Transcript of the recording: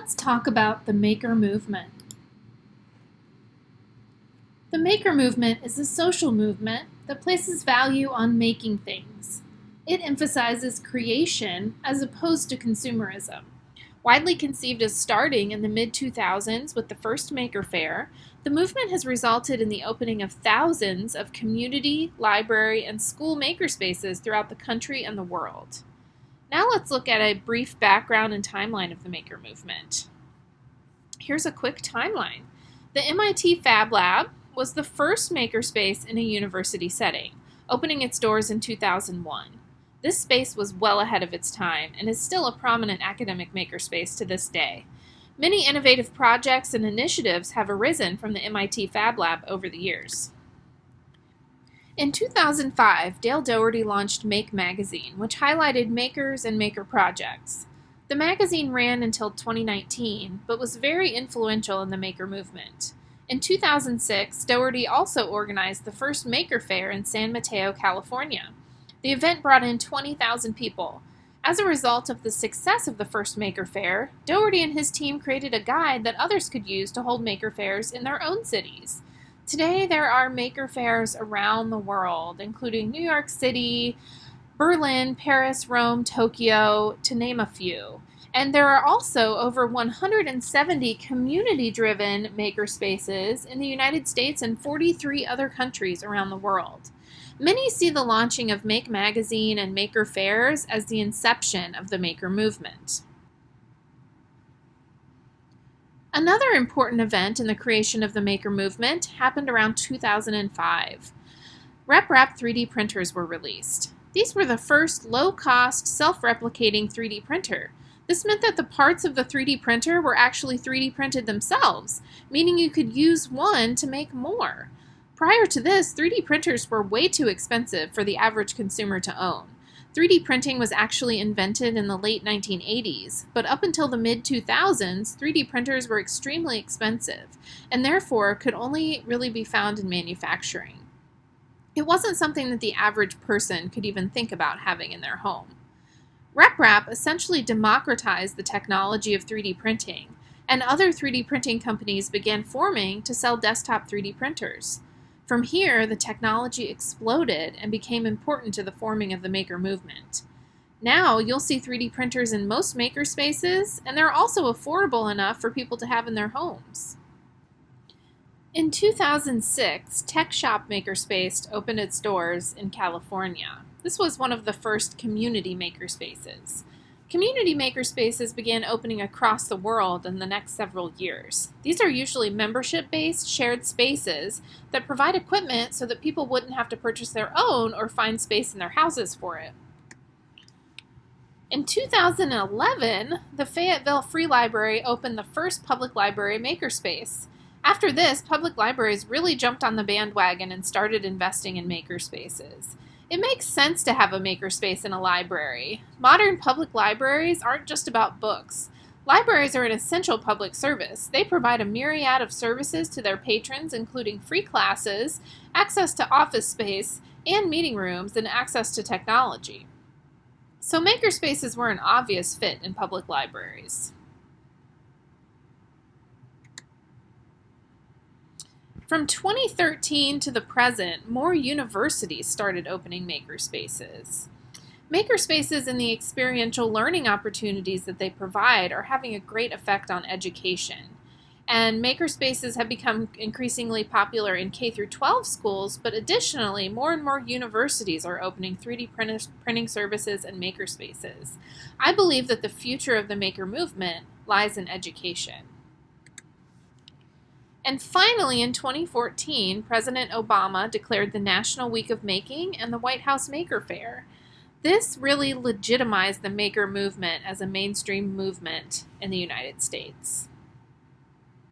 Let's talk about the maker movement. The maker movement is a social movement that places value on making things. It emphasizes creation as opposed to consumerism. Widely conceived as starting in the mid-2000s with the first Maker Faire, the movement has resulted in the opening of thousands of community, library, and school makerspaces throughout the country and the world. Now let's look at a brief background and timeline of the maker movement. Here's a quick timeline. The MIT Fab Lab was the first makerspace in a university setting, opening its doors in 2001. This space was well ahead of its time and is still a prominent academic makerspace to this day. Many innovative projects and initiatives have arisen from the MIT Fab Lab over the years. In 2005, Dale Dougherty launched Make magazine, which highlighted makers and maker projects. The magazine ran until 2019, but was very influential in the maker movement. In 2006, Dougherty also organized the first Maker Faire in San Mateo, California. The event brought in 20,000 people. As a result of the success of the first Maker Faire, Dougherty and his team created a guide that others could use to hold Maker Fairs in their own cities. Today, there are Maker Fairs around the world, including New York City, Berlin, Paris, Rome, Tokyo, to name a few. And there are also over 170 community-driven makerspaces in the United States and 43 other countries around the world. Many see the launching of Make magazine and Maker Fairs as the inception of the maker movement. Another important event in the creation of the maker movement happened around 2005. RepRap 3D printers were released. These were the first low-cost, self-replicating 3D printer. This meant that the parts of the 3D printer were actually 3D printed themselves, meaning you could use one to make more. Prior to this, 3D printers were way too expensive for the average consumer to own. 3D printing was actually invented in the late 1980s, but up until the mid-2000s, 3D printers were extremely expensive, and therefore could only really be found in manufacturing. It wasn't something that the average person could even think about having in their home. RepRap essentially democratized the technology of 3D printing, and other 3D printing companies began forming to sell desktop 3D printers. From here, the technology exploded and became important to the forming of the maker movement. Now, you'll see 3D printers in most makerspaces, and they're also affordable enough for people to have in their homes. In 2006, TechShop Makerspace opened its doors in California. This was one of the first community makerspaces. Community makerspaces began opening across the world in the next several years. These are usually membership-based shared spaces that provide equipment so that people wouldn't have to purchase their own or find space in their houses for it. In 2011, the Fayetteville Free Library opened the first public library makerspace. After this, public libraries really jumped on the bandwagon and started investing in makerspaces. It makes sense to have a makerspace in a library. Modern public libraries aren't just about books. Libraries are an essential public service. They provide a myriad of services to their patrons, including free classes, access to office space and meeting rooms, and access to technology. So makerspaces were an obvious fit in public libraries. From 2013 to the present, more universities started opening makerspaces. Makerspaces and the experiential learning opportunities that they provide are having a great effect on education. And makerspaces have become increasingly popular in K-12 schools, but additionally, more and more universities are opening 3D printing services and makerspaces. I believe that the future of the maker movement lies in education. And finally, in 2014, President Obama declared the National Week of Making and the White House Maker Faire. This really legitimized the maker movement as a mainstream movement in the United States.